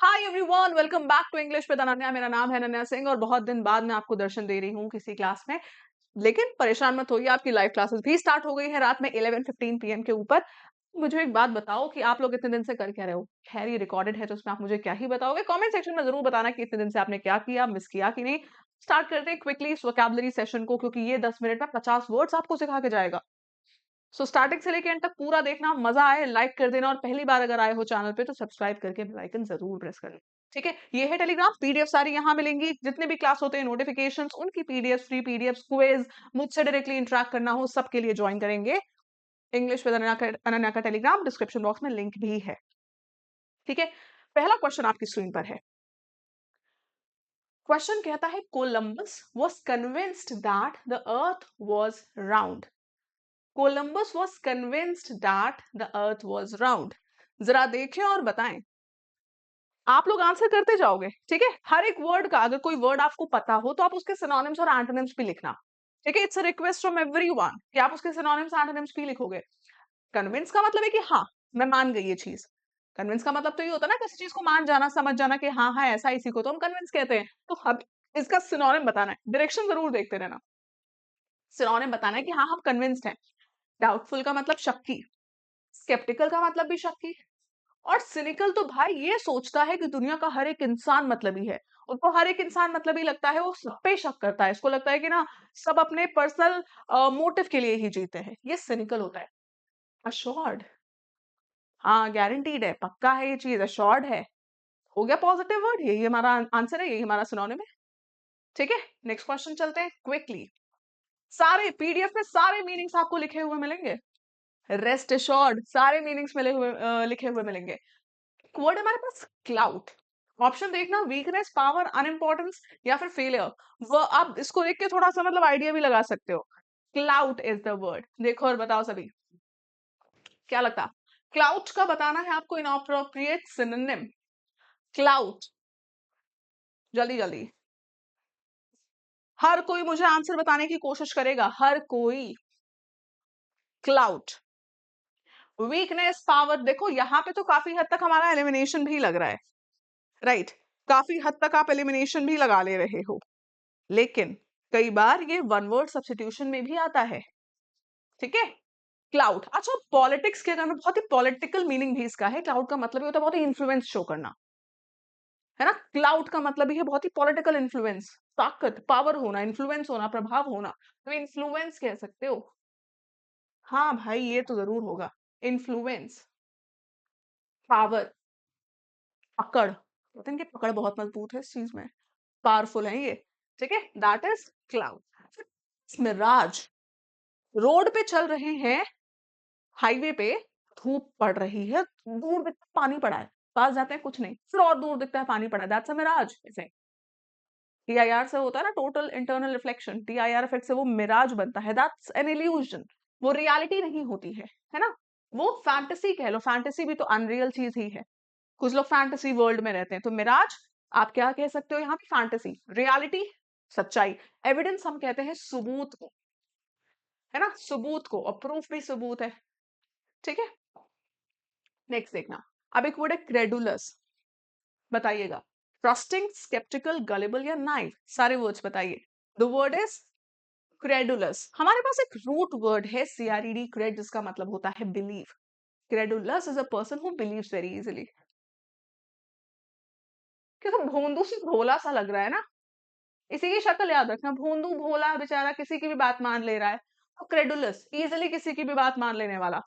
Hi everyone, welcome back to English with Ananya. मेरा नाम है अनन्या सिंह और बहुत दिन बाद मैं आपको दर्शन दे रही हूँ किसी क्लास में। लेकिन परेशान मत होइए, आपकी लाइव क्लासेस भी स्टार्ट हो गई है रात में 11:15 पीएम के ऊपर। मुझे एक बात बताओ कि आप लोग इतने दिन से कर क्या रहे हो? खैर, ये रिकॉर्डेड है तो उसमें आप मुझे क्या ही बताओगे। कमेंट सेक्शन में जरूर बताना कि इतने दिन से आपने क्या किया, मिस किया कि नहीं। स्टार्ट करते हैं क्विकली इस वोकैबुलरी सेशन को, क्योंकि ये 10 मिनट में 50 वर्ड्स आपको सिखा के जाएगा। सो स्टार्टिंग से लेके एंड तक पूरा देखना, मजा आए लाइक कर देना, और पहली बार अगर आए हो चैनल पे तो सब्सक्राइब करके बेल आइकन जरूर प्रेस करना। ठीक है, ये है टेलीग्राम। पीडीएफ सारी यहाँ मिलेंगी, जितने भी क्लास होते हैं नोटिफिकेशंस, उनकी पीडीएफ, फ्री पीडीएफ, क्विज, मुझसे डायरेक्टली इंटरेक्ट करना हो सबके लिए ज्वाइन करेंगे। इंग्लिश विद अनन्या का टेलीग्राम डिस्क्रिप्शन बॉक्स में लिंक भी है। ठीक है, पहला क्वेश्चन आपकी स्क्रीन पर है। क्वेश्चन कहता है, Columbus was convinced that the earth was round. Columbus was convinced that the earth was round. जरा देखें और बताएं। आप लोग आंसर करते जाओगे, ठीक है। हर एक वर्ड का, अगर कोई वर्ड आपको पता हो तो आप उसके सिनोनिम्स और एंटोनिम्स भी लिखना। ठीक है, it's a request from everyone कि आप उसके सिनोनिम्स एंटोनिम्स भी लिखोगे। कन्विंस का मतलब है कि हाँ, मैं मान गई ये चीज। कन्विंस का मतलब तो ये होता है ना, किसी चीज को मान जाना, समझ जाना कि हाँ हाँ ऐसा, इसी को तो हम कन्विंस कहते हैं। तो हम इसका सिनोनिम बताना है, डायरेक्शन जरूर देखते रहना। सिनोनिम बताना है कि हाँ हम कन्विंस्ड हैं। डाउटफुल का मतलब शक्की, स्केप्टिकल का मतलब भी शक्की, और सिनिकल तो भाई ये सोचता है कि दुनिया का हर एक इंसान मतलबी है। उनको हर एक इंसान मतलबी लगता है, वो सब पे शक करता है। इसको लगता है कि ना, सब अपने पर्सनल मोटिव के लिए ही जीते हैं। ये सिनिकल होता है। अश्योर्ड, हाँ गारंटीड है, पक्का है, ये चीज अश्योर्ड है। हो गया पॉजिटिव वर्ड, यही हमारा आंसर है, यही हमारा सिनोनिम है। ठीक है, नेक्स्ट क्वेश्चन चलते हैं क्विकली। सारे पीडीएफ में सारे मीनिंग्स आपको लिखे हुए मिलेंगे। रेस्ट एश्योर्ड, सारे मीनिंग्स मिले हुए लिखे हुए मिलेंगे। वर्ड हमारे पास क्लाउड। ऑप्शन देखना, वीकनेस, पावर, अनइम्पोर्टेंस या फिर फेलियर। वो आप इसको देख के थोड़ा सा मतलब आइडिया भी लगा सकते हो। Cloud is the word. देखो और बताओ सभी, क्या लगता? क्लाउड का बताना है आपको इनअप्रोप्रिएट सिनोनिम। क्लाउड, जल्दी जल्दी। हर कोई मुझे आंसर बताने की कोशिश करेगा, हर कोई। Cloud, weakness, power. देखो यहाँ पे तो काफी हद तक हमारा एलिमिनेशन भी लग रहा है, राइट। काफी हद तक आप एलिमिनेशन भी लगा ले रहे हो, लेकिन कई बार ये वन वर्ड सब्स्टिट्यूशन में भी आता है। ठीक है, क्लाउड। अच्छा, पॉलिटिक्स के, अगर मैं बहुत ही पॉलिटिकल मीनिंग भी इसका है, क्लाउड का मतलब ये होता है बहुत ही इन्फ्लुएंस शो करना, है ना। क्लाउड का मतलब ही है बहुत ही पॉलिटिकल इन्फ्लुएंस, ताकत, पावर होना, इन्फ्लुएंस होना, प्रभाव होना। तो इन्फ्लुएंस कह सकते हो। हाँ भाई, ये तो जरूर होगा। इन्फ्लुएंस, पावर, पकड़। कहते हैं कि पकड़ बहुत मजबूत है इस चीज में, पावरफुल है ये। ठीक है, that is cloud. Mirage, road पे चल रहे हैं, हाईवे पे, धूप पड़ रही है, दूर दिखता है पानी पड़ा है, पास जाते हैं कुछ नहीं, फिर और दूर दिखता है पानी पड़ा है, दैट्स अ मिराज। इसे टीआईआर से होता है ना, total internal reflection, TIR effect से वो मिराज बनता है, दैट्स एन इल्यूजन। वो रियलिटी नहीं होती है ना। वो फैंटेसी कह लो, फैंटेसी भी तो अनरियल चीज ही है। कुछ लोग फैंटेसी वर्ल्ड में रहते हैं, तो मिराज आप क्या कह सकते हो यहाँ पे? फैंटेसी। रियलिटी, सच्चाई। एविडेंस हम कहते हैं सबूत को, है ना, सबूत को, और प्रूफ भी सबूत है। ठीक है, नेक्स्ट देखना। अब एक वर्ड है क्रेडुलस, बताइएगा। ट्रस्टिंग, स्केप्टिकल, गलेबल या नाइव, सारे वर्ड्स बताइए। The word is credulous. हमारे पास एक रूट वर्ड है CRED, क्रेड, जिसका मतलब होता है believe. Credulous is a person who believes very easily. क्या भोंदू से भोला सा लग रहा है ना, इसी की शक्ल याद रखना। भोंदू भोला बेचारा, किसी की भी बात मान ले रहा है। तो क्रेडुलस, इजिली किसी की भी बात मान लेने वाला।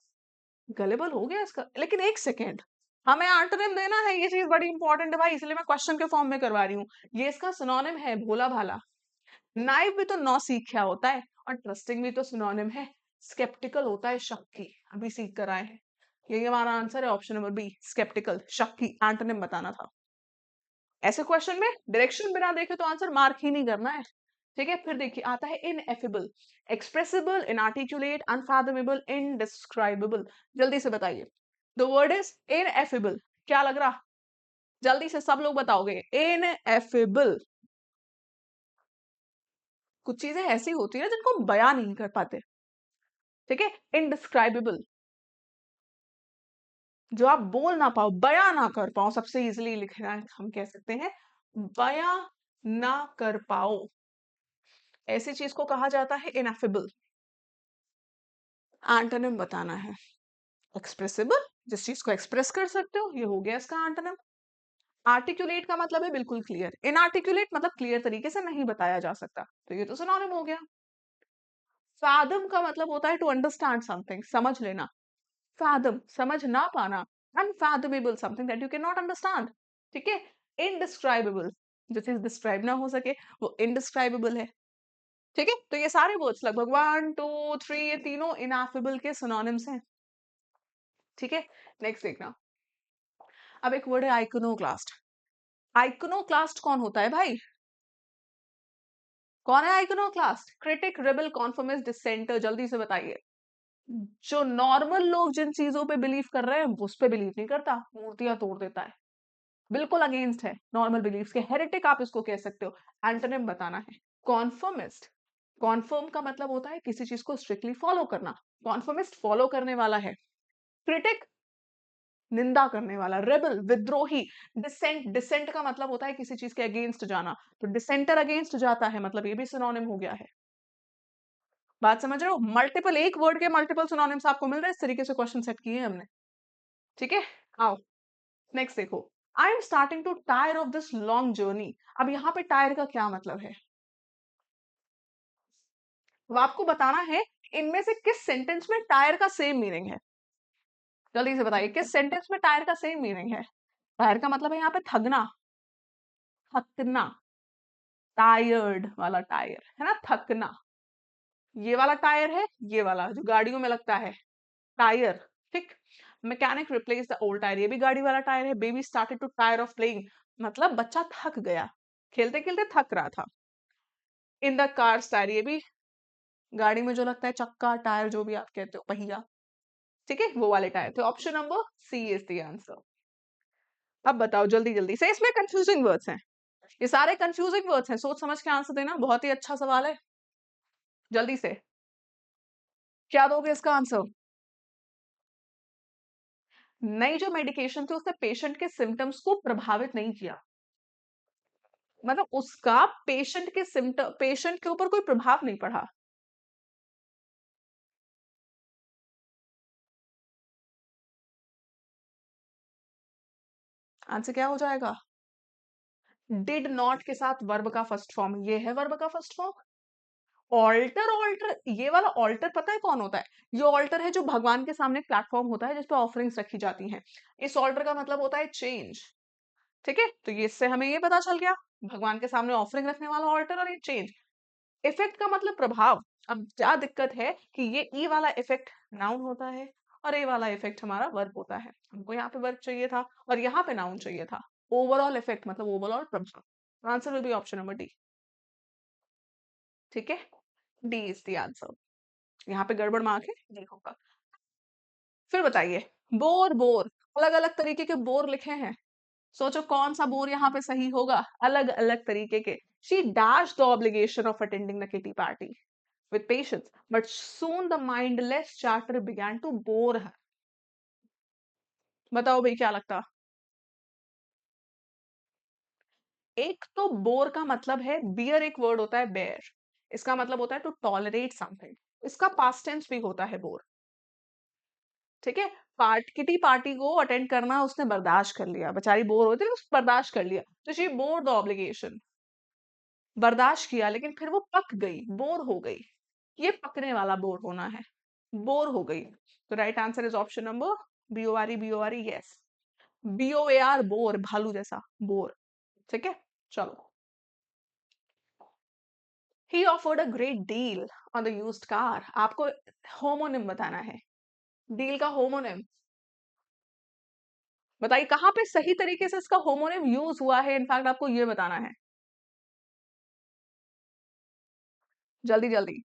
गलेबल हो गया इसका, लेकिन एक सेकेंड, हमें एंटोनिम देना है, ये चीज बड़ी इंपॉर्टेंट है भाई, इसलिए मैं क्वेश्चन के फॉर्म में करवा रही हूँ। ये इसका सिनोनिम है भोला भाला। नाइव भी तो नौ सीखा होता है, और ट्रस्टिंग भी तो सिनोनिम है। स्केप्टिकल होता है शक्की, अभी सीख कर आए हैं। यही हमारा आंसर है, ऑप्शन नंबर बी, स्केप्टिकल, शक्की। एंटोनिम बताना था। ऐसे क्वेश्चन में डायरेक्शन बिना देखे तो आंसर मार्क ही नहीं करना है। ठीक है, फिर देखिए आता है ineffable, expressible, inarticulate, unfathomable, indescribable. जल्दी से बताइए। The word is ineffable. क्या लग रहा? जल्दी से सब लोग बताओगे। इनएफेबल। कुछ चीजें ऐसी होती है जिनको हम बयां नहीं कर पाते। ठीक है, इनडिस्क्राइबेबल, जो आप बोल ना पाओ, बयां ना कर पाओ, सबसे इजिली लिखना है, हम कह सकते हैं बयां ना कर पाओ, ऐसी चीज को कहा जाता है इनएफेबल। एंटोनिम बताना है एक्सप्रेसिबल, जिस चीज को एक्सप्रेस कर सकते हो, ये हो गया इसका एंटोनिम। आर्टिकुलेट का मतलब है बिल्कुल क्लियर, इनआर्टिकुलेट मतलब क्लियर तरीके से नहीं बताया जा सकता, तो ये तो सिनोनिम हो गया। फैदम का मतलब होता है टू अंडरस्टैंड समथिंग, समझ लेना। फैदम समझ ना पाना, unfathomable something that you can not understand. ठीक है। इनडिस्क्राइबेबल, जो चीज डिस्क्राइब ना हो सके वो इनडिस्क्राइबेबल है। ठीक है, तो ये सारे वर्ड्स लगभग 1 2 3 ये तीनों इनएफेबल के सिनोनिम्स हैं। ठीक है, नेक्स्ट देखना। अब एक वर्ड है आइकोनोक्लास्ट। आइकोनोक्लास्ट कौन होता है भाई? कौन है आइकोनोक्लास्ट? क्रिटिक, रेबल, कॉन्फर्मिस्ट, डिसेंटर, जल्दी से बताइए। जो नॉर्मल लोग जिन चीजों पे बिलीव कर रहे हैं उस पे बिलीव नहीं करता, मूर्तियां तोड़ देता है, बिल्कुल अगेंस्ट है नॉर्मल बिलीव्स के, हेरेटिक आप इसको कह सकते हो। एंटोनिम बताना है कॉन्फर्मिस्ट। कॉन्फर्म का मतलब होता है किसी चीज को स्ट्रिक्टली फॉलो करना, कॉन्फर्मिस्ट फॉलो करने वाला है। क्रिटिक निंदा करने वाला, रेबल विद्रोही। डिसेंट, डिसेंट का मतलब होता है किसी चीज के अगेंस्ट जाना, तो डिसेंटर अगेंस्ट जाता है, मतलब ये भी सिनोनिम हो गया है। बात समझ रहे हो? मल्टीपल, एक वर्ड के मल्टीपल सिनोनिम्स आपको मिल रहे हैं, इस तरीके से क्वेश्चन सेट किए हैं हमने। ठीक है, आओ नेक्स्ट देखो। I am starting to tire of this long journey. अब यहाँ पे टायर का क्या मतलब है, वो आपको बताना है। इनमें से किस सेंटेंस में टायर का सेम मीनिंग है? जल्दी से बताइए, किस सेंटेंस में टायर का सेम मीनिंग है? टायर का मतलब है यहाँ पे थकना, थकना, टायर्ड वाला टायर है ना, थकना। ये वाला टायर है, ये वाला जो गाड़ियों में लगता है टायर। ठीक। Mechanic replace the old tyre, ये भी गाड़ी वाला टायर है। Baby started to tire of playing, मतलब बच्चा थक गया, खेलते खेलते थक रहा था। इन द कार टायर, ये भी गाड़ी में जो लगता है चक्का, टायर, जो भी आप कहते हो, पहिया। ठीक है, वो वाले टायर थे। Option number C is the answer. अब बताओ जल्दी जल्दी से, इसमें कंफ्यूजिंग वर्ड्स हैं, ये सारे कंफ्यूजिंग वर्ड्स हैं, सोच समझ के आंसर देना, बहुत ही अच्छा सवाल है। जल्दी से क्या दोगे इसका आंसर? नई जो मेडिकेशन थी उसने पेशेंट के सिम्टम्स को प्रभावित नहीं किया, मतलब उसका पेशेंट के सिम्टम, पेशेंट के ऊपर कोई प्रभाव नहीं पड़ा। आंसर क्या हो जाएगा? डिड नॉट के साथ वर्ब का फर्स्ट फॉर्म, ये है वर्ब का फर्स्ट फॉर्म। ऑल्टर, ऑल्टर, ये वाला ऑल्टर पता है कौन होता है? ये ऑल्टर है जो भगवान के सामने प्लेटफॉर्म होता है जिसपे ऑफरिंग्स रखी जाती हैं। इस ऑल्टर का मतलब होता है चेंज। ठीक है, तो ये इससे हमें ये पता चल गया, भगवान के सामने ऑफरिंग रखने वाला ऑल्टर, और ये चेंज। इफेक्ट का मतलब प्रभाव। अब क्या दिक्कत है कि ये ई वाला इफेक्ट नाउन होता है और ए वाला इफेक्ट हमारा वर्ब होता है, हमको यहाँ पे वर्ब चाहिए था और यहाँ पे नाउन चाहिए था। ओवरऑल इफेक्ट मतलब ओवरऑल प्रभाव। Answer will be option number D. ठीक है, डी इज द आंसर। यहाँ पे गड़बड़ मार के डी होगा। फिर बताइए, बोर, बोर, अलग अलग तरीके के बोर लिखे हैं, सोचो कौन सा बोर यहाँ पे सही होगा, अलग अलग तरीके के। She dash the obligation of attending the kitty party with patience, but soon the mindless chatter began to bore her. बताओ भाई क्या लगता? एक तो बोर का मतलब है, बियर एक वर्ड होता है बेयर, इसका मतलब होता है टू टॉलरेट समथिंग, इसका पास्ट टेंस भी होता है बोर। ठीक है, किटी पार्टी को अटेंड करना उसने बर्दाश्त कर लिया, बेचारी बोर होती है उसने बर्दाश्त कर लिया, तो शी बोर द ऑब्लिगेशन, बर्दाश्त किया लेकिन फिर वो पक गई, बोर हो गई। ये पकने वाला बोर होना है, बोर हो गई। तो right answer is option number B O A R, yes, BOAR, boar, भालू जैसा, बोर। ठीक है, चलो। He offered a great deal on the used car, आपको होमोनिम बताना है, डील का होमोनिम बताइए, कहाँ पे सही तरीके से इसका होमोनिम यूज हुआ है, इनफैक्ट आपको ये बताना है, जल्दी जल्दी।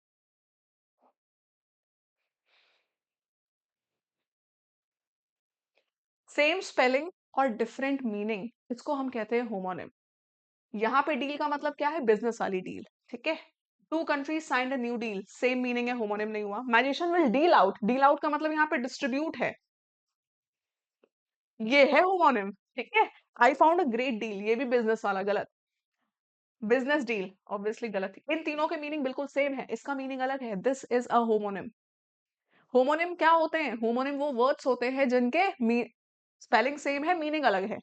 सेम स्पेलिंग और डिफरेंट मीनिंग, इसको हम कहते हैं होमोनिम। यहाँ पे डील का मतलब क्या है? बिजनेस वाली डील। ठीक है, two countries signed a new deal, same meaning है, होमोनिम नहीं हुआ। Magician will deal out, deal out का मतलब यहाँ पे डिस्ट्रीब्यूट है, ये है होमोनिम, ठीक है। I found a great deal, ये भी बिजनेस वाला, गलत। बिजनेस डील ऑब्वियसली गलत है। इन तीनों के मीनिंग बिल्कुल सेम है, इसका मीनिंग अलग है। This is a homonym. Homonym क्या होते हैं? होमोनिम वो वर्ड्स होते हैं जिनके स्पेलिंग सेम है, मीनिंग अलग है।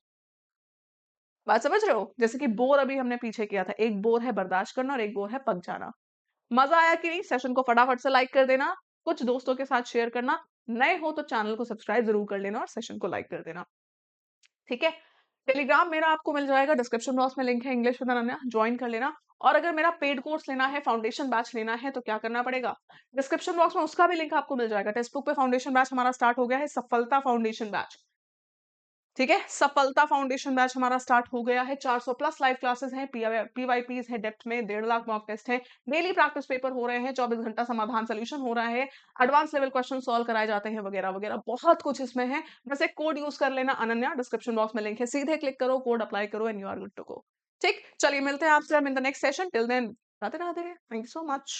बात समझ रहे हो? जैसे कि बोर अभी हमने पीछे किया था, एक बोर है बर्दाश्त करना और एक बोर है पक जाना। मजा आया कि नहीं? सेशन को फटाफट से लाइक कर देना, कुछ दोस्तों के साथ शेयर करना, नए हो तो चैनल को सब्सक्राइब जरूर कर लेना और सेशन को लाइक कर देना, ठीक है। टेलीग्राम मेरा आपको मिल जाएगा, डिस्क्रिप्शन बॉक्स में लिंक है, इंग्लिश विद अनन्या, ज्वाइन कर लेना। और अगर मेरा पेड कोर्स लेना है, फाउंडेशन बैच लेना है, तो क्या करना पड़ेगा? डिस्क्रिप्शन बॉक्स में उसका भी लिंक आपको मिल जाएगा। टेक्स्ट बुक पे फाउंडेशन बैच हमारा स्टार्ट हो गया है, सफलता फाउंडेशन बैच, ठीक है। सफलता फाउंडेशन बैच हमारा स्टार्ट हो गया है। 400 प्लस लाइव क्लासेस हैं, पीवाईपीज है, डेप्थ में 1.5 लाख मॉक टेस्ट है, डेली प्रैक्टिस पेपर हो रहे हैं, 24 घंटा समाधान सोल्यूशन हो रहा है, एडवांस लेवल क्वेश्चन सॉल्व कराए जाते हैं, वगैरह वगैरह, बहुत कुछ इसमें है। बस एक कोड यूज कर लेना, अनन्या, डिस्क्रिप्शन बॉक्स में लिंक है, सीधे क्लिक करो, कोड अप्लाई करो and you are good to go. ठीक, चलिए मिलते हैं आपसे हम in the next session. Till then, Radhe Radhe, thank you so much.